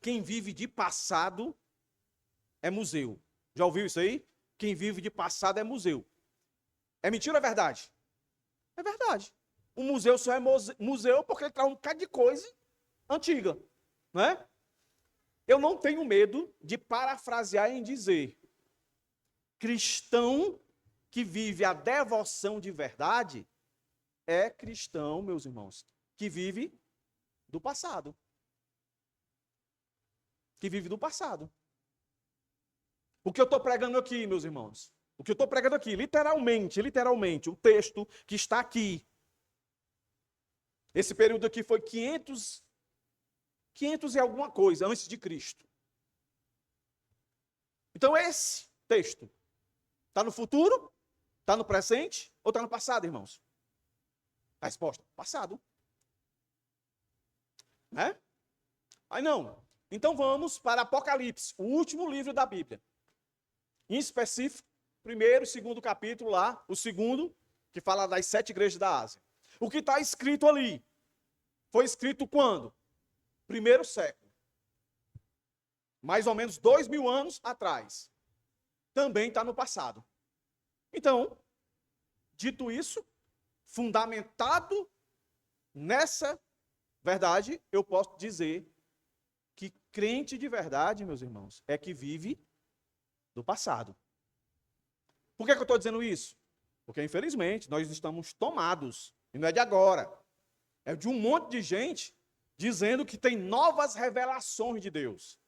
Speaker 1: quem vive de passado é museu. Já ouviu isso aí? Quem vive de passado é museu. É mentira ou é verdade? É verdade. O museu só é museu porque ele traz um bocado de coisa antiga, não é? Eu não tenho medo de parafrasear em dizer: cristão que vive a devoção de verdade é cristão, meus irmãos, que vive do passado. Que vive do passado. O que eu estou pregando aqui, meus irmãos? O que eu estou pregando aqui, literalmente, o texto que está aqui. Esse período aqui foi 500 e alguma coisa antes de Cristo. Então esse texto está no futuro, está no presente ou está no passado, irmãos? A resposta, passado. Né? Aí não. Então vamos para Apocalipse, o último livro da Bíblia. Em específico, primeiro e segundo capítulo lá, o segundo, que fala das 7 igrejas da Ásia. O que está escrito ali, foi escrito quando? Primeiro século. Mais ou menos 2000 anos atrás. Também está no passado. Então, dito isso, fundamentado nessa verdade, eu posso dizer que crente de verdade, meus irmãos, é que vive do passado. Por que eu estou dizendo isso? Porque, infelizmente, nós estamos tomados, e não é de agora, é de um monte de gente dizendo que tem novas revelações de Deus.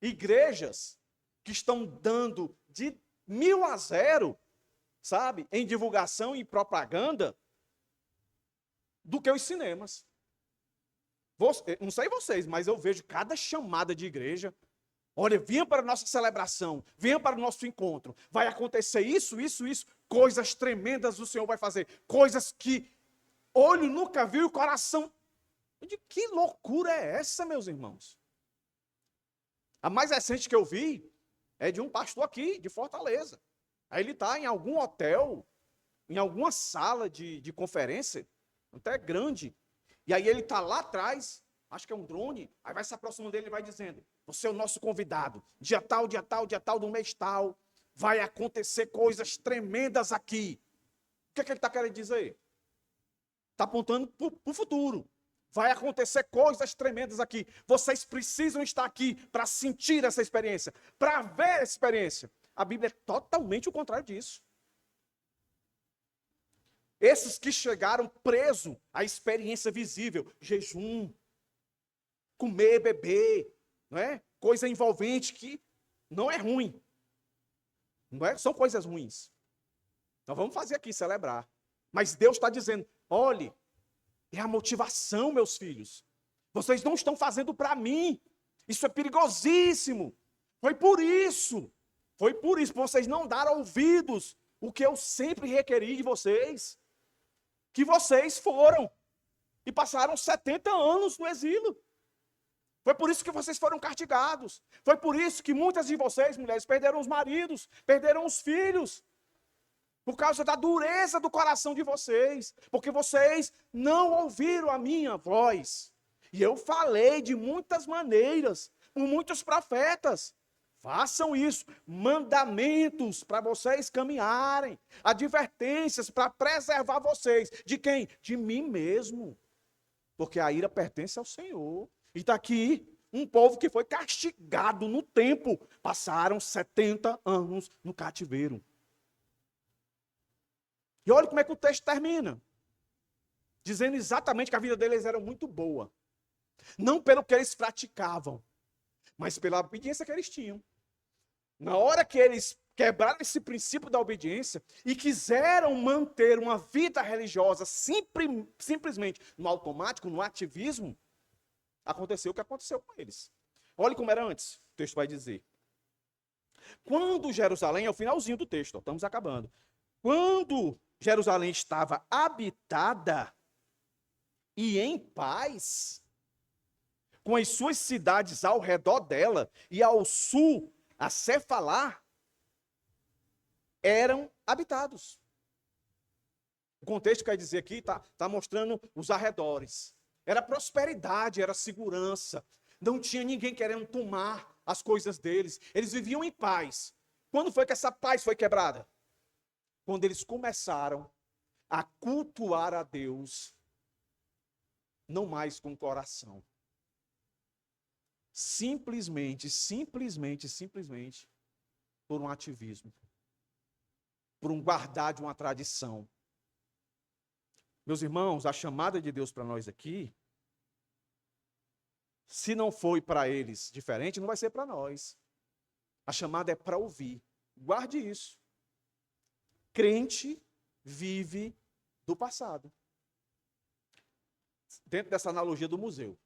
Speaker 1: Igrejas que estão dando de 1000-0, sabe, em divulgação e propaganda, do que os cinemas. Não sei vocês, mas eu vejo cada chamada de igreja. Olha, venha para a nossa celebração, venha para o nosso encontro. Vai acontecer isso. Coisas tremendas o Senhor vai fazer. Coisas que olho nunca viu e o coração... Que loucura é essa, meus irmãos? A mais recente que eu vi é de um pastor aqui, de Fortaleza. Aí ele está em algum hotel, em alguma sala de conferência, até grande. E aí ele está lá atrás, acho que é um drone, aí vai se aproximando dele e vai dizendo, você é o nosso convidado, dia tal, do mês tal, vai acontecer coisas tremendas aqui. O que é que ele está querendo dizer? Está apontando para o futuro. Vai acontecer coisas tremendas aqui. Vocês precisam estar aqui para sentir essa experiência, para ver essa experiência. A Bíblia é totalmente o contrário disso. Esses que chegaram presos à experiência visível, jejum, comer, beber, não é? Coisa envolvente que não é ruim. Não é? São coisas ruins. Então vamos fazer aqui, celebrar. Mas Deus está dizendo, olhe, é a motivação, meus filhos. Vocês não estão fazendo para mim. Isso é perigosíssimo. Foi por isso que vocês não deram ouvidos o que eu sempre requeri de vocês. Que vocês foram e passaram 70 anos no exílio. Foi por isso que vocês foram castigados. Foi por isso que muitas de vocês, mulheres, perderam os maridos, perderam os filhos. Por causa da dureza do coração de vocês. Porque vocês não ouviram a minha voz. E eu falei de muitas maneiras, por muitos profetas. Façam isso. Mandamentos para vocês caminharem. Advertências para preservar vocês. De quem? De mim mesmo. Porque a ira pertence ao Senhor. E está aqui um povo que foi castigado no tempo. Passaram 70 anos no cativeiro. E olha como é que o texto termina. Dizendo exatamente que a vida deles era muito boa. Não pelo que eles praticavam, mas pela obediência que eles tinham. Na hora que eles quebraram esse princípio da obediência e quiseram manter uma vida religiosa simplesmente no automático, no ativismo, aconteceu o que aconteceu com eles. Olha como era antes, o texto vai dizer. Quando Jerusalém, é o finalzinho do texto, estamos acabando. Quando Jerusalém estava habitada e em paz, com as suas cidades ao redor dela e ao sul, a Cefalá, eram habitados. O contexto quer dizer aqui, está mostrando os arredores. Era prosperidade, era segurança. Não tinha ninguém querendo tomar as coisas deles. Eles viviam em paz. Quando foi que essa paz foi quebrada? Quando eles começaram a cultuar a Deus, não mais com o coração. Simplesmente por um ativismo. Por um guardar de uma tradição. Meus irmãos, a chamada de Deus para nós aqui, se não foi para eles diferente, não vai ser para nós. A chamada é para ouvir. Guarde isso. Crente vive do passado. Dentro dessa analogia do museu.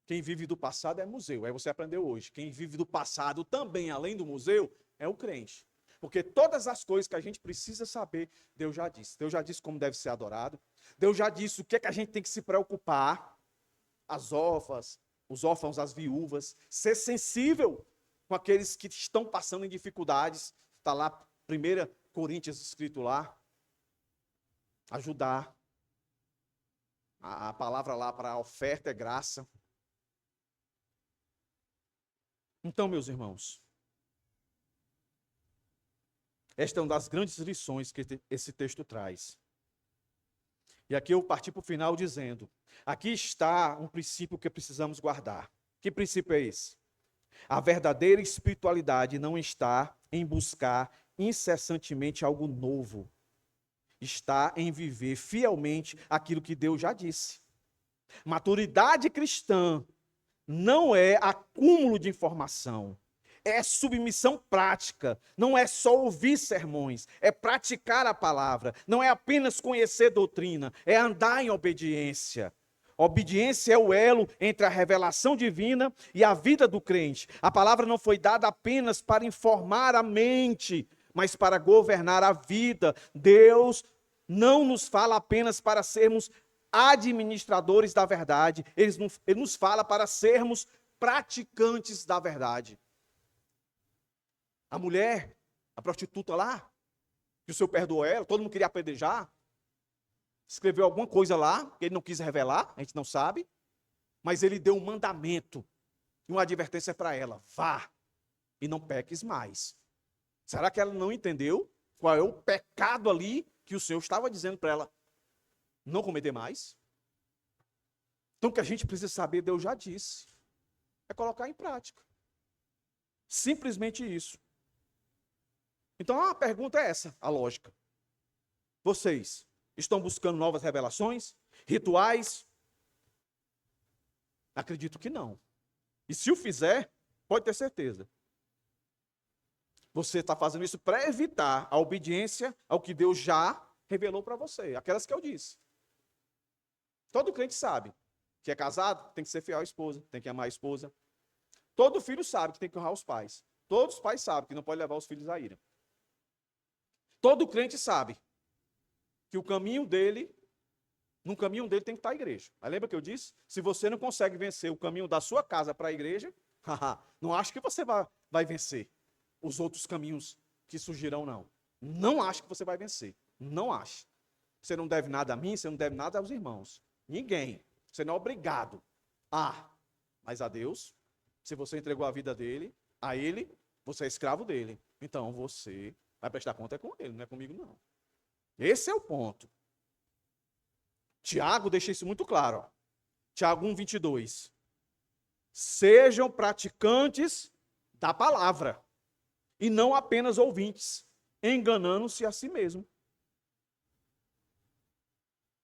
Speaker 1: Quem vive do passado é museu. Aí você aprendeu hoje. Quem vive do passado também, além do museu, é o crente. Porque todas as coisas que a gente precisa saber, Deus já disse. Deus já disse como deve ser adorado. Deus já disse o que é que a gente tem que se preocupar. As órfãs, os órfãos, as viúvas. Ser sensível com aqueles que estão passando em dificuldades. Está lá, 1 Coríntios escrito lá. Ajudar. A palavra lá para a oferta é graça. Então, meus irmãos, esta é uma das grandes lições que esse texto traz. E aqui eu parti para o final dizendo, aqui está um princípio que precisamos guardar. Que princípio é esse? A verdadeira espiritualidade não está em buscar incessantemente algo novo. Está em viver fielmente aquilo que Deus já disse. Maturidade cristã não é acúmulo de informação. É submissão prática, não é só ouvir sermões, é praticar a palavra, não é apenas conhecer doutrina, é andar em obediência. Obediência é o elo entre a revelação divina e a vida do crente. A palavra não foi dada apenas para informar a mente, mas para governar a vida. Deus não nos fala apenas para sermos administradores da verdade, Ele nos fala para sermos praticantes da verdade. A mulher, a prostituta lá, que o Senhor perdoou ela, todo mundo queria apedrejar, escreveu alguma coisa lá, que ele não quis revelar, a gente não sabe, mas ele deu um mandamento, e uma advertência para ela: vá e não peques mais. Será que ela não entendeu qual é o pecado ali que o Senhor estava dizendo para ela não cometer mais? Então o que a gente precisa saber, Deus já disse, é colocar em prática. Simplesmente isso. Então a pergunta é essa, a lógica. Vocês estão buscando novas revelações? Rituais? Acredito que não. E se o fizer, pode ter certeza. Você está fazendo isso para evitar a obediência ao que Deus já revelou para você. Aquelas que eu disse. Todo crente sabe que é casado, tem que ser fiel à esposa, tem que amar a esposa. Todo filho sabe que tem que honrar os pais. Todos os pais sabem que não pode levar os filhos à ira. Todo crente sabe que no caminho dele tem que estar a igreja. Mas lembra que eu disse? Se você não consegue vencer o caminho da sua casa para a igreja, não acho que você vai vencer os outros caminhos que surgirão, não. Não acho que você vai vencer. Não acho. Você não deve nada a mim, você não deve nada aos irmãos. Ninguém. Você não é obrigado. Mas a Deus, se você entregou a vida dele, a ele, você é escravo dele. Então você vai prestar conta com ele, não é comigo, não. Esse é o ponto. Tiago deixa isso muito claro. Ó. Tiago 1:22. Sejam praticantes da palavra e não apenas ouvintes, enganando-se a si mesmo.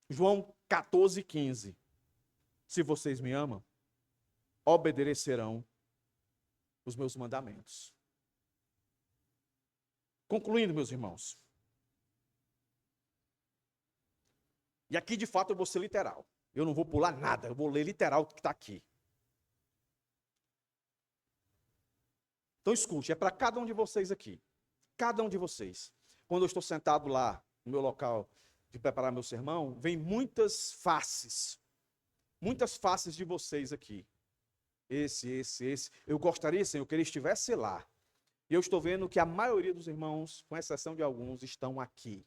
Speaker 1: João 14:15. Se vocês me amam, obedecerão os meus mandamentos. Concluindo, meus irmãos. E aqui, de fato, eu vou ser literal. Eu não vou pular nada, eu vou ler literal o que está aqui. Então, escute, é para cada um de vocês aqui. Cada um de vocês. Quando eu estou sentado lá, no meu local de preparar meu sermão, vem muitas faces. Muitas faces de vocês aqui. Esse. Eu gostaria, Senhor, que ele estivesse lá. E eu estou vendo que a maioria dos irmãos, com exceção de alguns, estão aqui.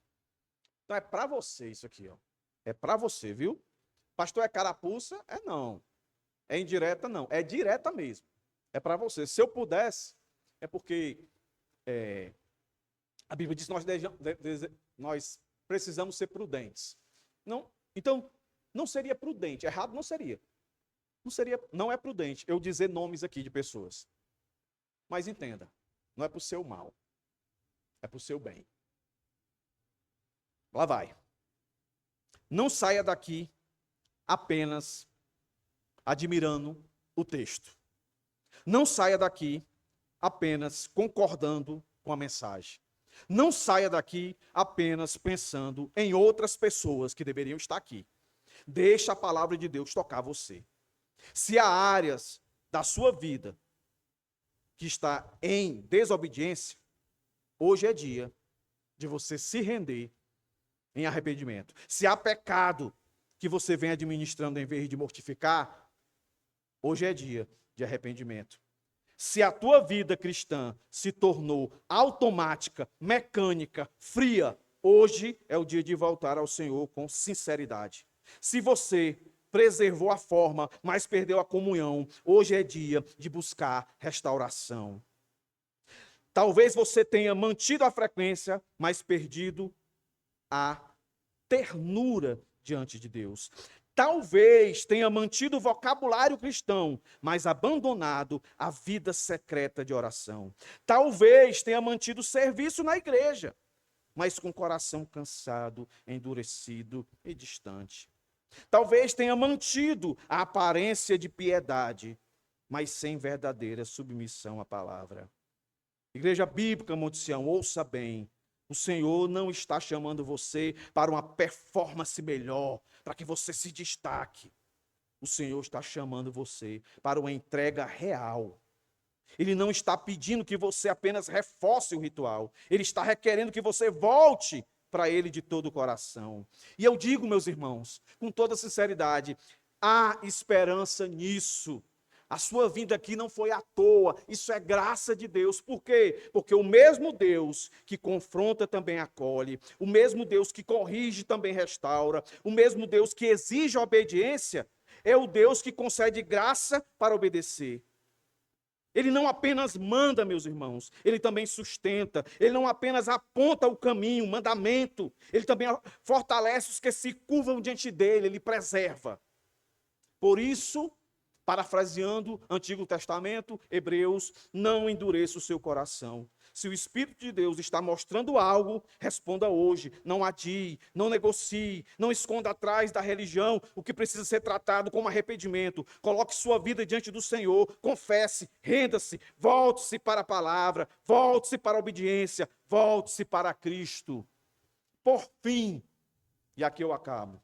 Speaker 1: Então é para você isso aqui, ó. É para você, viu? Pastor, é carapuça? É não. É indireta? Não. É direta mesmo. É para você. Se eu pudesse, é porque a Bíblia diz que nós precisamos ser prudentes. Não, então, não seria prudente. Errado não seria. Não é prudente eu dizer nomes aqui de pessoas. Mas entenda, não é para o seu mal. É para o seu bem. Lá vai. Não saia daqui apenas admirando o texto. Não saia daqui apenas concordando com a mensagem. Não saia daqui apenas pensando em outras pessoas que deveriam estar aqui. Deixa a palavra de Deus tocar você. Se há áreas da sua vida que está em desobediência, hoje é dia de você se render, em arrependimento. Se há pecado que você vem administrando em vez de mortificar, hoje é dia de arrependimento. Se a tua vida cristã se tornou automática, mecânica, fria, hoje é o dia de voltar ao Senhor com sinceridade. Se você preservou a forma, mas perdeu a comunhão, hoje é dia de buscar restauração. Talvez você tenha mantido a frequência, mas perdido a ternura diante de Deus. Talvez tenha mantido o vocabulário cristão, mas abandonado a vida secreta de oração. Talvez tenha mantido o serviço na igreja, mas com o coração cansado, endurecido e distante. Talvez tenha mantido a aparência de piedade, mas sem verdadeira submissão à palavra. Igreja Bíblica Monte Sião, ouça bem. O Senhor não está chamando você para uma performance melhor, para que você se destaque. O Senhor está chamando você para uma entrega real. Ele não está pedindo que você apenas reforce o ritual. Ele está requerendo que você volte para Ele de todo o coração. E eu digo, meus irmãos, com toda sinceridade, há esperança nisso. A sua vinda aqui não foi à toa, isso é graça de Deus. Por quê? Porque o mesmo Deus que confronta também acolhe, o mesmo Deus que corrige também restaura, o mesmo Deus que exige obediência, é o Deus que concede graça para obedecer. Ele não apenas manda, meus irmãos, ele também sustenta. Ele não apenas aponta o caminho, o mandamento, ele também fortalece os que se curvam diante dele, ele preserva. Por isso, parafraseando Antigo Testamento, Hebreus, não endureça o seu coração. Se o Espírito de Deus está mostrando algo, responda hoje. Não adie, não negocie, não esconda atrás da religião o que precisa ser tratado como arrependimento. Coloque sua vida diante do Senhor, confesse, renda-se, volte-se para a palavra, volte-se para a obediência, volte-se para Cristo. Por fim, e aqui eu acabo.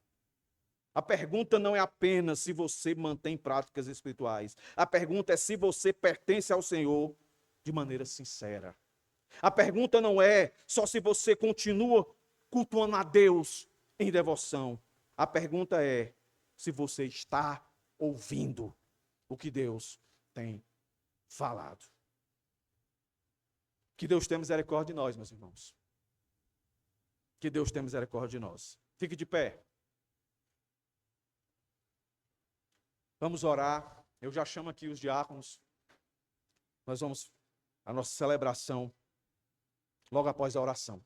Speaker 1: A pergunta não é apenas se você mantém práticas espirituais. A pergunta é se você pertence ao Senhor de maneira sincera. A pergunta não é só se você continua cultuando a Deus em devoção. A pergunta é se você está ouvindo o que Deus tem falado. Que Deus tenha misericórdia de nós, meus irmãos. Que Deus tenha misericórdia de nós. Fique de pé. Vamos orar. Eu já chamo aqui os diáconos. Nós vamos à nossa celebração logo após a oração.